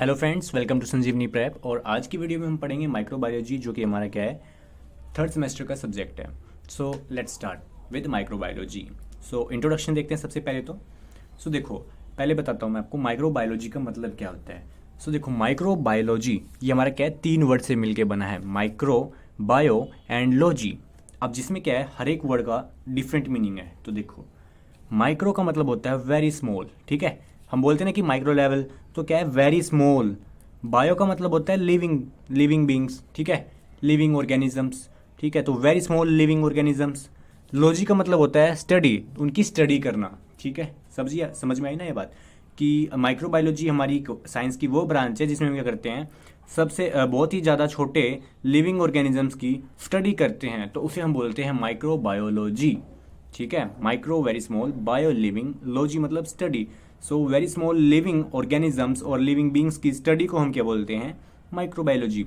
Hello friends, welcome to Sanjeevani prep. और आज की वीडियो में हम पढ़ेंगे माइक्रोबायोलॉजी, जो कि हमारा क्या है, थर्ड सेमेस्टर का सब्जेक्ट है। So let's start with microbiology. So introduction देखते हैं सबसे पहले तो। देखो, पहले बताता हूँ मैं आपको माइक्रोबायोलॉजी का मतलब क्या होता है। देखो, माइक्रोबायोलॉजी ये हमारा क्या है, 3 वर्ड से मिलके बना है, माइक्रो, बायो एंड लॉजी। अब जिसमें क्या है, हर एक वर्ड का डिफरेंट मीनिंग है। तो देखो, माइक्रो का मतलब होता है वेरी स्मॉल, ठीक है। हम बोलते हैं ना कि माइक्रो लेवल, तो क्या है, वेरी स्मॉल। बायो का मतलब होता है लिविंग, लिविंग बींग्स, ठीक है, लिविंग ऑर्गेनिजम्स, ठीक है। तो very small living organisms. Logy का मतलब होता है स्टडी, उनकी स्टडी करना, ठीक है। समझ में आई ना ये बात, कि माइक्रोबायोलॉजी हमारी साइंस की वो ब्रांच है जिसमें हम क्या करते हैं, सबसे बहुत ही ज़्यादा छोटे लिविंग ऑर्गेनिजम्स की स्टडी करते हैं, तो उसे हम बोलते हैं माइक्रोबायोलॉजी, ठीक है। Micro very small, bio living, logy मतलब study. Very small living organisms और लिविंग बींग्स की स्टडी को हम क्या बोलते हैं, microbiology.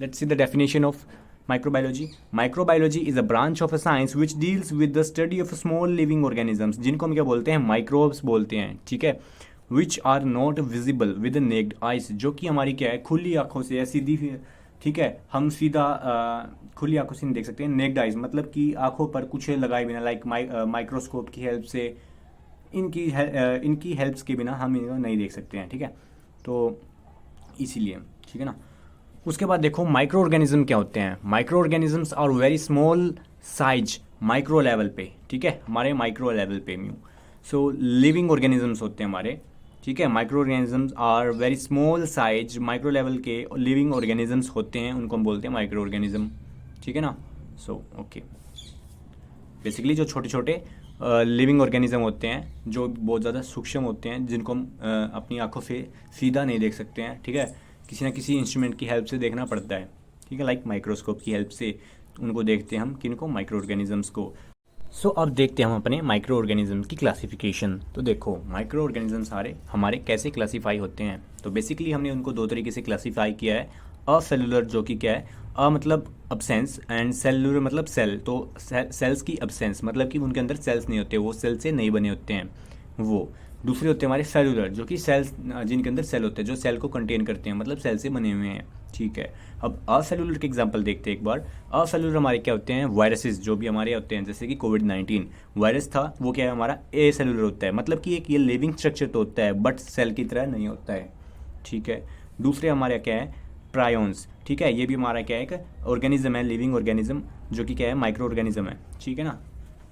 Let's see the definition of microbiology. Microbiology is a branch of a science which deals with the study of small living organisms, जिनको हम क्या बोलते हैं, माइक्रोब्स बोलते हैं, ठीक है। Which are not visible with naked eyes, जो कि हमारी क्या है, खुली आंखों से या सीधी, ठीक है, हम सीधा खुली आंखों से नहीं देख सकते हैं। नेक्ड आइज मतलब कि आंखों पर कुछ लगाए बिना, लाइक माइक्रोस्कोप की हेल्प से, इनकी हेल्प्स के बिना हम इनको नहीं देख सकते हैं, ठीक है। तो इसीलिए, ठीक है ना। उसके बाद देखो, माइक्रो ऑर्गेनिज्म क्या होते हैं। Micro organisms are very small size, micro level पे, ठीक है, हमारे माइक्रो लेवल पे म्यू। लिविंग ऑर्गेनिजम्स होते हैं हमारे, ठीक है। Micro organisms are very small size, micro level के लिविंग ऑर्गेनिजम्स होते हैं, उनको हम बोलते हैं माइक्रो ऑर्गेनिज्म, ठीक है ना। ओके, बेसिकली जो छोटे छोटे लिविंग ऑर्गेनिज्म होते हैं, जो बहुत ज़्यादा सूक्ष्म होते हैं, जिनको हम अपनी आंखों से सीधा नहीं देख सकते हैं, ठीक है, किसी ना किसी इंस्ट्रूमेंट की हेल्प से देखना पड़ता है, ठीक है, लाइक माइक्रोस्कोप की हेल्प से उनको देखते हैं हम, किनको, माइक्रो ऑर्गेनिजम्स को। अब देखते हैं हम अपने माइक्रो ऑर्गेनिज्म की क्लासिफिकेशन। तो देखो, माइक्रो ऑर्गेनिज्म सारे हमारे कैसे क्लासीफाई होते हैं। तो बेसिकली हमने उनको 2 तरीके से क्लासीफाई किया है। असेलुलर, जो कि क्या है, मतलब अब्सेंस, एंड सेलुलर मतलब सेल। तो सेल्स की अब्सेंस मतलब कि उनके अंदर सेल्स नहीं होते, वो सेल से नहीं बने होते हैं वो। दूसरे होते हैं हमारे सेलुलर, जो कि सेल्स, जिनके अंदर सेल होते हैं, जो सेल को कंटेन करते हैं, मतलब सेल से बने हुए हैं, ठीक है। अब असेलुलर के एग्जांपल देखते हैं एक बार। असेलुलर हमारे क्या होते हैं, वायरसेस, जो भी हमारे होते हैं, जैसे कि कोविड-19 वायरस था, वो क्या है, हमारा ए सेलुलर होता है, मतलब कि एक ये लिविंग स्ट्रक्चर तो होता है, बट सेल की तरह नहीं होता है, ठीक है। दूसरे हमारे क्या है, प्रायोन्स, ठीक है, ये भी हमारा क्या है, एक ऑर्गेनिज्म है, लिविंग ऑर्गेनिज्म, जो कि क्या है, माइक्रो ऑर्गेनिज्म है, ठीक है ना।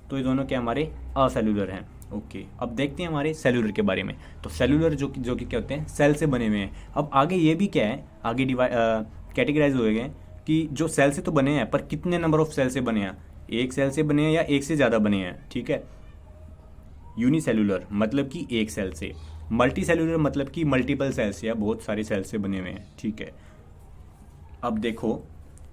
तो ये दोनों क्या हमारे असेलुलर हैं। ओके, अब देखते हैं हमारे सेलुलर के बारे में। तो सेलुलर जो कि क्या होते हैं, सेल से बने हुए हैं। अब आगे ये भी क्या है, आगे कैटेगराइज हो गए कि जो सेल से तो बने हैं, पर कितने नंबर ऑफ सेल से बने हैं, एक सेल से बने हैं या एक से ज़्यादा बने हैं, ठीक है। यूनिसेलुलर मतलब कि एक सेल से। मल्टी सेलुलर मतलब कि मल्टीपल सेल से या बहुत सारे सेल से बने हुए हैं, ठीक है। अब देखो,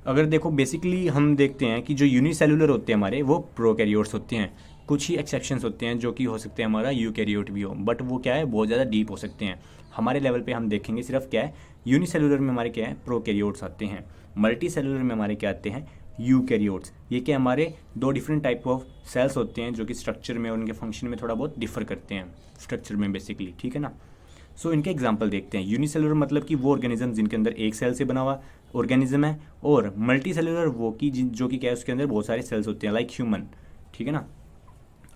अगर देखो बेसिकली हम देखते हैं कि जो यूनिसेलुलर होते हैं हमारे, वो प्रोकैरियोट्स होते हैं। कुछ ही एक्सेप्शंस होते हैं, जो कि हो सकते हैं हमारा यूकैरियोट भी हो, बट वो क्या है, बहुत ज़्यादा डीप हो सकते हैं। हमारे लेवल पे हम देखेंगे सिर्फ क्या है, यूनिसेलुलर में हमारे क्या है, प्रोकैरियोट्स आते हैं। मल्टी सेलुलर में हमारे क्या आते हैं, यूकैरियोट्स। ये क्या, हमारे 2 डिफरेंट टाइप ऑफ सेल्स होते हैं, जो कि स्ट्रक्चर में और उनके फंक्शन में थोड़ा बहुत डिफर करते हैं, स्ट्रक्चर में बेसिकली, ठीक है ना। इनके एग्जाम्पल देखते हैं। यूनिसेलुलर मतलब कि वो ऑर्गेनिज्म जिनके अंदर एक सेल से बना हुआ ऑर्गेनिज्म है, और मल्टी सेलुलर वो कि जो कि क्या है, उसके अंदर बहुत सारे सेल्स होते हैं, लाइक ह्यूमन, ठीक है ना।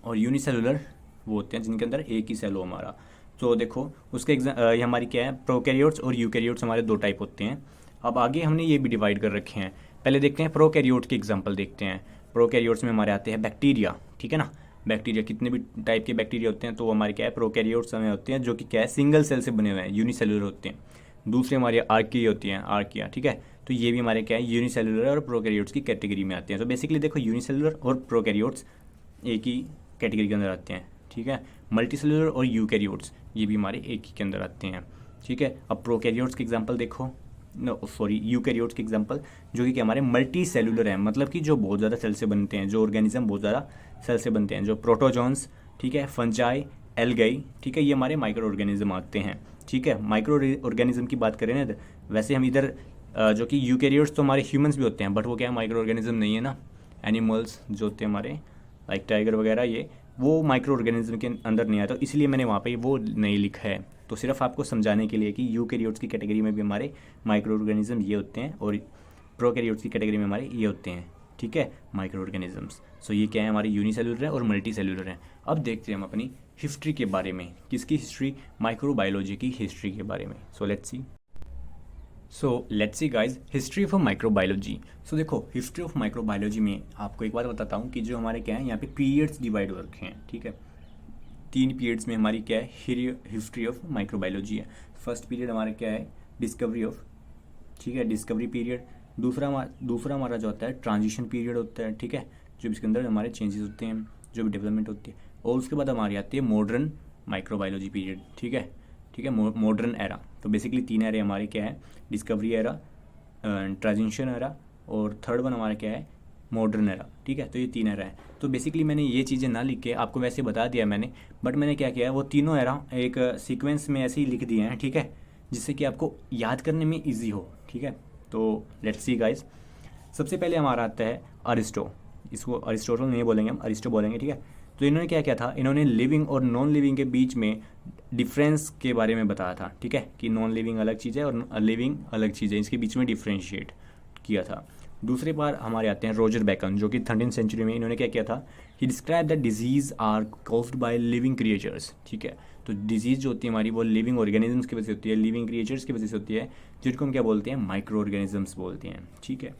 और यूनिसेलुलर वो होते हैं जिनके अंदर एक ही सेल हो हमारा। तो देखो, उसके ये हमारी क्या है, प्रोकैरियोट्स और यूकैरियोट्स हमारे 2 टाइप होते हैं। अब आगे हमने ये भी डिवाइड कर रखे हैं। पहले देखते हैं प्रोकैरियोट्स के एग्जाम्पल देखते हैं। प्रोकैरियोट्स में हमारे आते हैं बैक्टीरिया, ठीक है ना। बैक्टीरिया, कितने भी टाइप के बैक्टीरिया होते हैं, तो वो हमारे क्या है, प्रोकैरियोट्स में होते हैं, जो कि क्या है, सिंगल सेल से बने हुए हैं, यूनिसेलुलर होते हैं। दूसरे हमारे आर्की होती हैं, आर्किया, ठीक है। तो ये भी हमारे क्या है, यूनिसेलुलर और प्रोकैरियोट्स की कैटेगरी में आते हैं। तो बेसिकली देखो, यूनिसेलुलर और प्रोकैरियोट्स एक ही कैटेगरी के अंदर आते हैं, ठीक है। मल्टीसेलुलर और यूकैरियोट्स ये भी हमारे एक ही के अंदर आते हैं, ठीक है। अब प्रोकैरियोट्स के एग्जांपल देखो, यूकैरियोट्स के एग्जांपल, जो कि हमारे मल्टी सेलुलर हैं, मतलब कि जो बहुत ज़्यादा सेल से बनते हैं, जो ऑर्गेनिज्म बहुत ज़्यादा सेल से बनते हैं, जो प्रोटोजोन्स, ठीक है, फंजाई, एल्गाई, ठीक है, ये हमारे माइक्रो ऑर्गेनिज्म आते हैं, ठीक है। माइक्रो ऑर्गेनिज्म की बात करें ना, वैसे हम इधर जो कि यूकैरियोट्स तो हमारे ह्यूमंस भी होते हैं, बट वो क्या है, माइक्रो ऑर्गेनिज्म नहीं है ना। एनिमल्स जो होते हैं हमारे, लाइक टाइगर वगैरह, ये वो माइक्रो ऑर्गेनिज्म के अंदर नहीं आता, तो इसलिए मैंने वहाँ पे वो नहीं लिखा है, तो सिर्फ आपको समझाने के लिए कि यूकैरियोट्स की कैटेगरी में भी हमारे माइक्रो ऑर्गेनिज्म ये होते हैं और प्रोकैरियोट्स की कैटेगरी में हमारे ये होते हैं, ठीक है, माइक्रो ऑर्गेनिजम्स। सो ये क्या है, हमारे यूनिसेलुलर है और मल्टी सेलुलर है। अब देखते हैं हम अपनी हिस्ट्री के बारे में, किसकी हिस्ट्री, माइक्रोबायोलॉजी की हिस्ट्री के बारे में। So let's see guys, history of microbiology. So देखो, हिस्ट्री ऑफ माइक्रोबायोलॉजी में आपको एक बात बताता हूँ कि जो हमारे क्या है यहाँ पे पीरियड्स डिवाइड हो रखे हैं, ठीक है। 3 पीरियड्स में हमारी क्या है, हिस्ट्री ऑफ माइक्रोबायोलॉजी है। फर्स्ट पीरियड हमारा क्या है, डिस्कवरी ऑफ, ठीक है, डिस्कवरी पीरियड। दूसरा हमारा जो होता है ट्रांजिशन पीरियड होता है, ठीक है, जो इसके अंदर हमारे चेंजेस होते हैं, जो भी डेवलपमेंट होती है। और उसके बाद हमारी आती है मॉडर्न माइक्रोबायोलॉजी पीरियड, ठीक है, मॉडर्न एरा। तो बेसिकली 3 एरे हमारे क्या है, डिस्कवरी एरा, ट्रांजिशन एरा और थर्ड वन हमारा क्या है, मॉडर्न एरा, ठीक है। तो ये 3 एरा है। तो बेसिकली मैंने ये चीज़ें ना लिख के आपको वैसे बता दिया मैंने, बट मैंने क्या किया है, वो तीनों एरा एक सीक्वेंस में ऐसे ही लिख दिए हैं, ठीक है, जिससे कि आपको याद करने में ईजी हो, ठीक है। तो लेट्स सी गाइस, सबसे पहले हमारा आता है अरिस्टो। इसको अरिस्टोटल नहीं बोलेंगे, हम अरिस्टो बोलेंगे, ठीक है। तो इन्होंने क्या किया था, इन्होंने लिविंग और नॉन लिविंग के बीच में डिफरेंस के बारे में बताया था, ठीक है, कि नॉन लिविंग अलग चीज़ है और लिविंग अलग चीज़ है, इसके बीच में डिफ्रेंशिएट किया था। दूसरे बार हमारे आते हैं रोजर बेकन, जो कि 13th सेंचुरी में इन्होंने क्या किया था, he describe the disease are caused by living creatures, ठीक है। तो डिजीज़ जो होती है हमारी, वो लिविंग ऑर्गेनिजम्स की वजह से होती है, लिविंग क्रिएचर्स की वजह से होती है, जिनको हम क्या बोलते हैं, माइक्रो ऑर्गेनिजम्स बोलते हैं, ठीक है।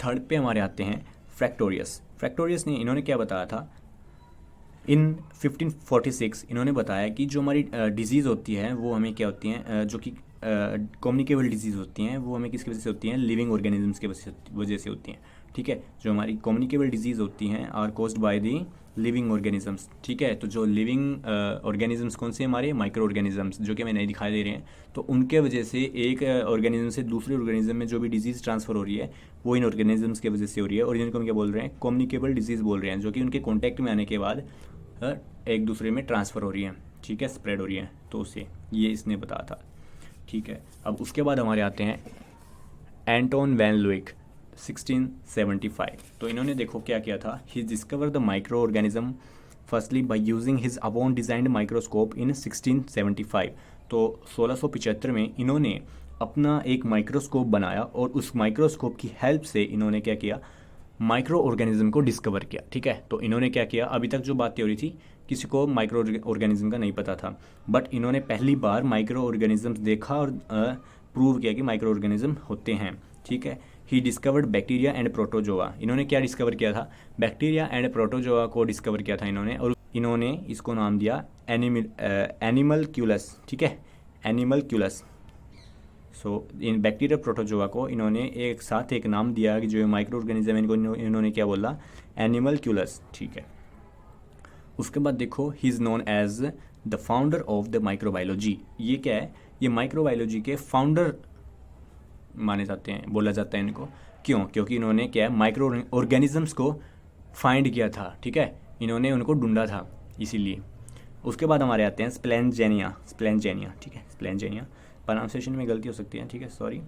थर्ड पे हमारे आते हैं फ्रैक्टोरियस ने इन्होंने क्या बताया था, इन 1546 इन्होंने बताया कि जो हमारी डिजीज़ होती है वो हमें क्या होती हैं, जो कि कम्युनिकेबल डिजीज़ होती हैं, वो हमें किसकी वजह से होती हैं, लिविंग ऑर्गेनिजम्स की वजह से होती हैं, ठीक है। जो हमारी कम्युनिकेबल डिजीज़ होती हैं are caused by the living organisms, ठीक है। तो जो लिविंग ऑर्गेनिजम्स कौन से हमारे, माइक्रो ऑर्गेनिजम्स, जो कि हमें नहीं दिखाई दे रहे हैं, तो उनके वजह से एक ऑर्गेनिज्म से दूसरे ऑर्गेनिज्म में जो भी डिजीज़ ट्रांसफ़र हो रही है वो इन ऑर्गेनिजम्स की वजह से हो रही है, और इनको हम क्या बोल रहे हैं, कम्युनिकेबल डिजीज़ बोल रहे हैं, जो कि उनके कॉन्टैक्ट में आने के बाद एक दूसरे में ट्रांसफ़र हो रही है, ठीक है, स्प्रेड हो रही है। तो उसे ये इसने बताया था, ठीक है। अब उसके बाद हमारे आते हैं एंटोन वैन लुइक 1675। तो इन्होंने देखो क्या किया था, he discover the micro organism firstly by using his upon designed microscope in 1675। तो 1675 में इन्होंने अपना एक माइक्रोस्कोप बनाया और उस माइक्रोस्कोप की हेल्प से इन्होंने क्या किया, माइक्रो ऑर्गेनिज्म को डिस्कवर किया, ठीक है। तो इन्होंने क्या किया, अभी तक जो बातें हो रही थी किसी को माइक्रो ऑर्गेनिज्म का नहीं पता था, बट इन्होंने पहली बार माइक्रो ऑर्गेनिज्म देखा और प्रूव किया कि माइक्रो ऑर्गेनिज्म होते हैं, ठीक है। He discovered bacteria and protozoa. इन्होंने क्या डिस्कवर किया था, बैक्टीरिया एंड प्रोटोजोआ को डिस्कवर किया था इन्होंने, और इन्होंने इसको नाम दिया एनिमलक्यूलस, ठीक है, एनिमलक्यूलस। सो इन बैक्टीरिया प्रोटोजोआ को इन्होंने एक साथ एक नाम दिया कि जो माइक्रो ऑर्गेनिज्म है, इनको इन्होंने क्या बोला, एनिमलक्यूलस, ठीक है। उसके बाद देखो, he is known as the founder of the microbiology. ये क्या है, ये माइक्रोबायोलॉजी के फाउंडर माने जाते हैं, बोला जाता है इनको। क्यों, क्योंकि इन्होंने क्या है, माइक्रो ऑर्गेनिजम्स को फाइंड किया था, ठीक है, इन्होंने उनको ढूंढा था, इसीलिए। उसके बाद हमारे आते हैं स्प्लेंजेनिया, ठीक है, स्प्लेंजेनिया, प्रोनाउंसिएशन में गलती हो सकती है, ठीक है, सॉरी।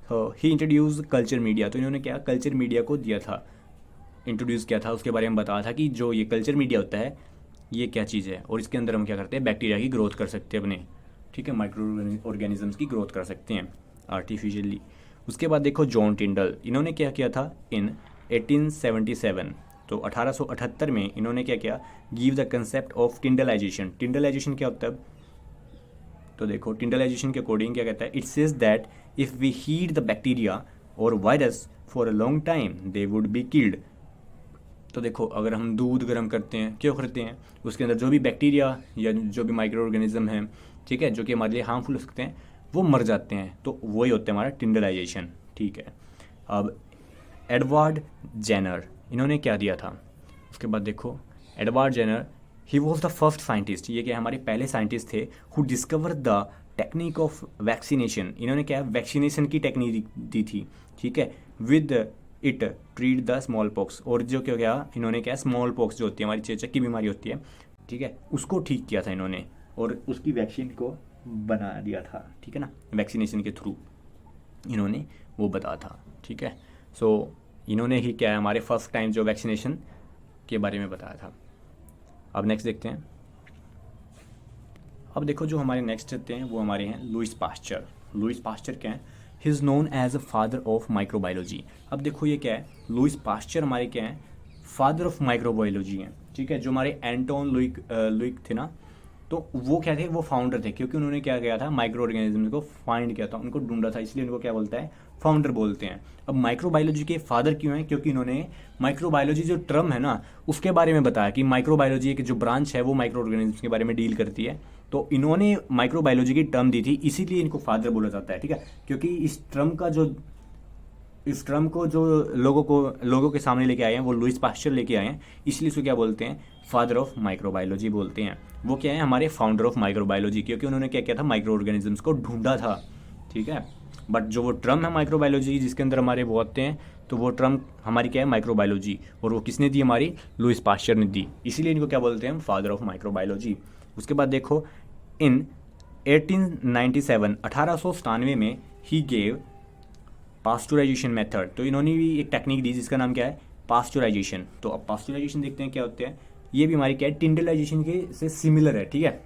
तो ही इंट्रोड्यूस कल्चर मीडिया। तो इन्होंने क्या, कल्चर मीडिया को दिया था, इंट्रोड्यूस किया था, उसके बारे में बताया था कि जो ये कल्चर मीडिया होता है ये क्या चीज़ है, और इसके अंदर हम क्या करते हैं, बैक्टीरिया की ग्रोथ कर सकते हैं अपने, ठीक है, माइक्रो ऑर्गेनिजम्स की ग्रोथ कर सकते हैं आर्टिफिशियली। उसके बाद देखो जॉन टिंडल, इन्होंने क्या किया था इन 1877। तो 1878 में इन्होंने क्या किया, गिव द कंसेप्ट ऑफ टिंडलाइजेशन। टिंडलाइजेशन क्या होता है, तो देखो टिंडलाइजेशन के अकॉर्डिंग क्या कहता है, it says that if we heat the bacteria और virus for a long time they would be killed. तो देखो, अगर हम दूध गर्म करते हैं, क्यों करते हैं, उसके अंदर जो भी बैक्टीरिया या जो भी माइक्रो ऑर्गेनिज्म है, ठीक है, जो कि हमारे लिए हार्मफुल हो सकते हैं, वो मर जाते हैं। तो वही होता है हमारा टिंडलाइजेशन, ठीक है। अब एडवर्ड जेनर, इन्होंने क्या दिया था, उसके बाद देखो Edward Jenner, he was the first scientist, ये क्या हमारे पहले साइंटिस्ट थे, who discover the technique of vaccination. इन्होंने क्या वैक्सीनेशन की टेक्निक दी थी, ठीक है, with it treat the smallpox. और जो क्या गया, इन्होंने क्या स्मॉल पॉक्स जो होती है हमारी चेचक की बीमारी होती है, ठीक है, उसको ठीक किया था इन्होंने, और उसकी वैक्सीन को बना दिया था, ठीक है ना, वैक्सीनेशन के थ्रू इन्होंने वो बताया था, ठीक है। सो इन्होंने ही क्या है, हमारे फर्स्ट टाइम जो वैक्सीनेशन के बारे में बताया था। अब नेक्स्ट देखते हैं। अब देखो जो हमारे नेक्स्ट रहते हैं वो हमारे हैं लुइस पास्चर। लुइस पास्चर क्या है? He is known as a father of microbiology. अब देखो ये क्या है, लुइस पास्चर हमारे क्या है, फादर ऑफ माइक्रोबायोलॉजी हैं, ठीक है। जो हमारे एंटोन लुइक थे ना, तो वो क्या थे, वो फाउंडर थे, क्योंकि उन्होंने क्या किया था, माइक्रो ऑर्गेनिज्म को फाइंड किया था, उनको ढूंढा था, इसलिए उनको क्या बोलता है, फाउंडर बोलते हैं। अब माइक्रोबायोलॉजी के फादर क्यों हैं? क्योंकि इन्होंने माइक्रोबायोलॉजी जो टर्म है ना उसके बारे में बताया कि माइक्रोबायोलॉजी एक जो ब्रांच है वो माइक्रो ऑर्गेनिज्म के बारे में डील करती है, तो इन्होंने माइक्रोबायोलॉजी की टर्म दी थी, इसीलिए इनको फादर बोला जाता है, ठीक है। क्योंकि इस टर्म को जो लोगों के सामने लेके आए हैं वो लुइस पास्चर लेके आए हैं, इसलिए इसको क्या बोलते हैं, फादर ऑफ माइक्रोबायोलॉजी बोलते हैं। वो क्या है, हमारे फाउंडर ऑफ माइक्रोबायोलॉजी, क्योंकि उन्होंने क्या किया था, माइक्रो ऑर्गेनिजम्स को ढूंढा था, ठीक है। बट जो वो टर्म है माइक्रोबायोलॉजी जिसके अंदर हमारे वो आते हैं, तो वो टर्म हमारी क्या है, माइक्रोबायोलॉजी, और वो किसने दी, हमारी लुइस पास्चर ने दी, इसीलिए इनको क्या बोलते हैं, फादर ऑफ माइक्रोबायोलॉजी। उसके बाद देखो इन 1897 में ही गेव पास्चुराइजेशन मेथड, तो इन्होंने भी एक टेक्निक दी जिसका नाम क्या है, पास्चुराइजेशन। तो अब पास्चुराइजेशन देखते हैं क्या होते हैं, ये भी हमारी क्या है, टिंडलाइजेशन के से सिमिलर है, ठीक है।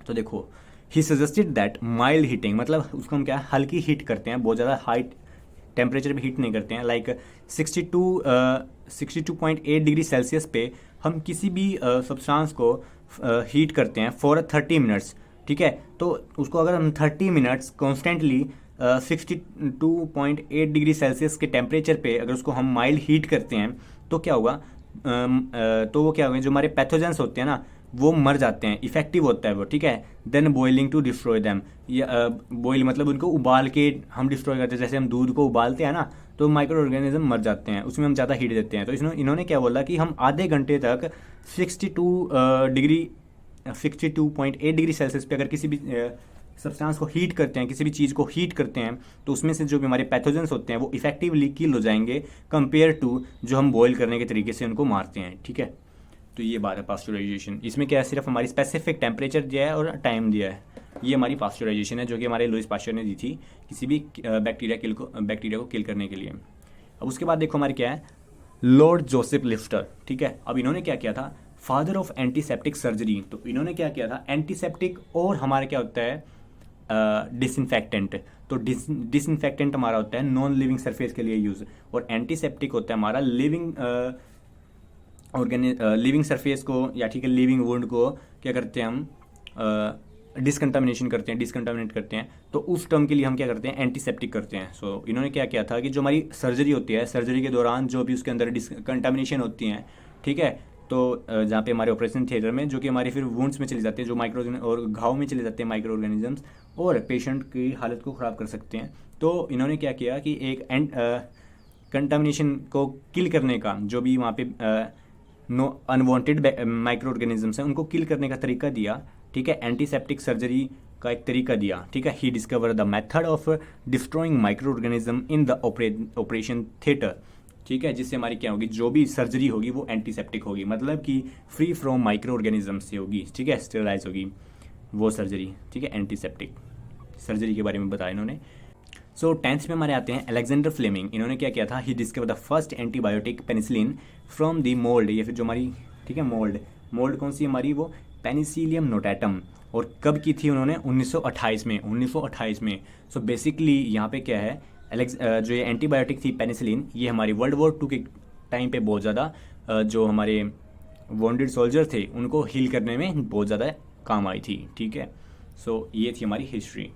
तो देखो he suggested that mild heating, मतलब उसको हम क्या है, हल्की हीट करते हैं, बहुत ज़्यादा हाई टेम्परेचर पे हीट नहीं करते हैं, लाइक 62.8 डिग्री सेल्सियस पे हम किसी भी सब्सटेंस को हीट करते हैं फॉर 30 मिनट्स, ठीक है। तो उसको अगर हम 30 मिनट्स कॉन्स्टेंटली 62.8 डिग्री सेल्सियस के टेम्परेचर पे अगर उसको हम माइल्ड हीट करते हैं तो क्या होगा, तो वो क्या होगा, जो हमारे पैथोजेंस होते हैं ना वो मर जाते हैं, इफेक्टिव होता है वो, ठीक है। Then boiling to destroy them, या बॉइल मतलब उनको उबाल के हम डिस्ट्रॉय करते हैं, जैसे हम दूध को उबालते हैं ना तो माइक्रो ऑर्गेनिज्म मर जाते हैं, उसमें हम ज़्यादा हीट देते हैं। तो इन्होंने क्या बोला कि हम आधे घंटे तक 62.8 डिग्री सेल्सियस पे अगर किसी भी सब्सटेंस को हीट करते हैं, किसी भी चीज़ को हीट करते हैं, तो उसमें से जो भी हमारे पैथोजेंस होते हैं वो इफेक्टिवली किल हो जाएंगे कंपेयर टू जो हम बॉयल करने के तरीके से उनको मारते हैं, ठीक है। तो ये बात है पास्चुराइजेशन। इसमें क्या है, सिर्फ हमारी स्पेसिफिक टेम्परेचर दिया है और टाइम दिया है, ये हमारी पास्चुराइजेशन है जो कि हमारे लुइस पास्चर ने दी थी किसी भी बैक्टीरिया को किल करने के लिए। अब उसके बाद देखो हमारे क्या है, लॉर्ड जोसेफ लिफ्टर, ठीक है। अब इन्होंने क्या किया था, फादर ऑफ एंटीसेप्टिक सर्जरी, तो इन्होंने क्या किया था, एंटीसेप्टिक और हमारे क्या होता है, डिसइंफेक्टेंट। तो डिसइंफेक्टेंट हमारा होता है नॉन लिविंग सरफेस के लिए यूज, और एंटीसेप्टिक होता है हमारा लिविंग सरफेस को, या ठीक है लिविंग वुंड को क्या करते हैं हम, डिसकंटामिनेट करते हैं, तो उस टर्म के लिए हम क्या करते हैं, एंटीसेप्टिक करते हैं। सो इन्होंने क्या किया था कि जो हमारी सर्जरी होती है, सर्जरी के दौरान जो भी उसके अंदर डिसकंटामिनेशन होती हैं, ठीक है, तो जहाँ पे हमारे ऑपरेशन थिएटर में जो कि हमारे फिर वुंड्स में चले जाते हैं, जो माइक्रो और घाव में चले जाते हैं माइक्रो ऑर्गेनिजम्स, और पेशेंट की हालत को ख़राब कर सकते हैं। तो इन्होंने क्या किया कि एक कंटामिनेशन को किल करने का, जो भी वहाँ पे अनवांटेड माइक्रो ऑर्गेनिजम्स हैं उनको किल करने का तरीका दिया, ठीक है, एंटीसेप्टिक सर्जरी का एक तरीका दिया, ठीक है। He discover the method of destroying micro organism in the operation theatre, ठीक है, जिससे हमारी क्या होगी, जो भी सर्जरी होगी वो एंटीसेप्टिक होगी, मतलब कि फ्री फ्रॉम माइक्रो ऑर्गेनिज्म से होगी, ठीक है, स्टेरलाइज होगी वो सर्जरी, ठीक है, एंटीसेप्टिक सर्जरी के बारे में बताया इन्होंने। सो 10th में हमारे आते हैं अलेक्जेंडर फ्लेमिंग। इन्होंने क्या किया था, he discover the first antibiotic penicillin from the mould, ये फिर जो हमारी, ठीक है, मोल्ड कौन सी हमारी, वो पेनिसिलियम नोटाटम, और कब की थी उन्होंने, 1928 में। सो बेसिकली यहाँ पे क्या है, जो ये एंटीबायोटिक थी पेनिसिलिन, ये हमारी वर्ल्ड वॉर 2 के टाइम पे बहुत ज़्यादा जो हमारे वॉन्डेड सोल्जर थे उनको हील करने में बहुत ज़्यादा काम आई थी, ठीक है। सो ये थी हमारी हिस्ट्री।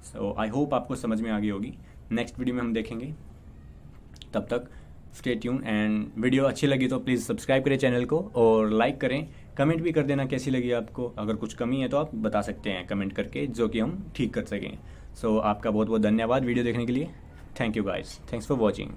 सो आई होप आपको समझ में आ गई होगी। नेक्स्ट वीडियो में हम देखेंगे, तब तक स्टे ट्यून, एंड वीडियो अच्छी लगी तो प्लीज़ सब्सक्राइब करें चैनल को और लाइक करें, कमेंट भी कर देना कैसी लगी आपको, अगर कुछ कमी है तो आप बता सकते हैं कमेंट करके, जो कि हम ठीक कर सकें। सो आपका बहुत बहुत धन्यवाद वीडियो देखने के लिए। Thank you guys, thanks for watching.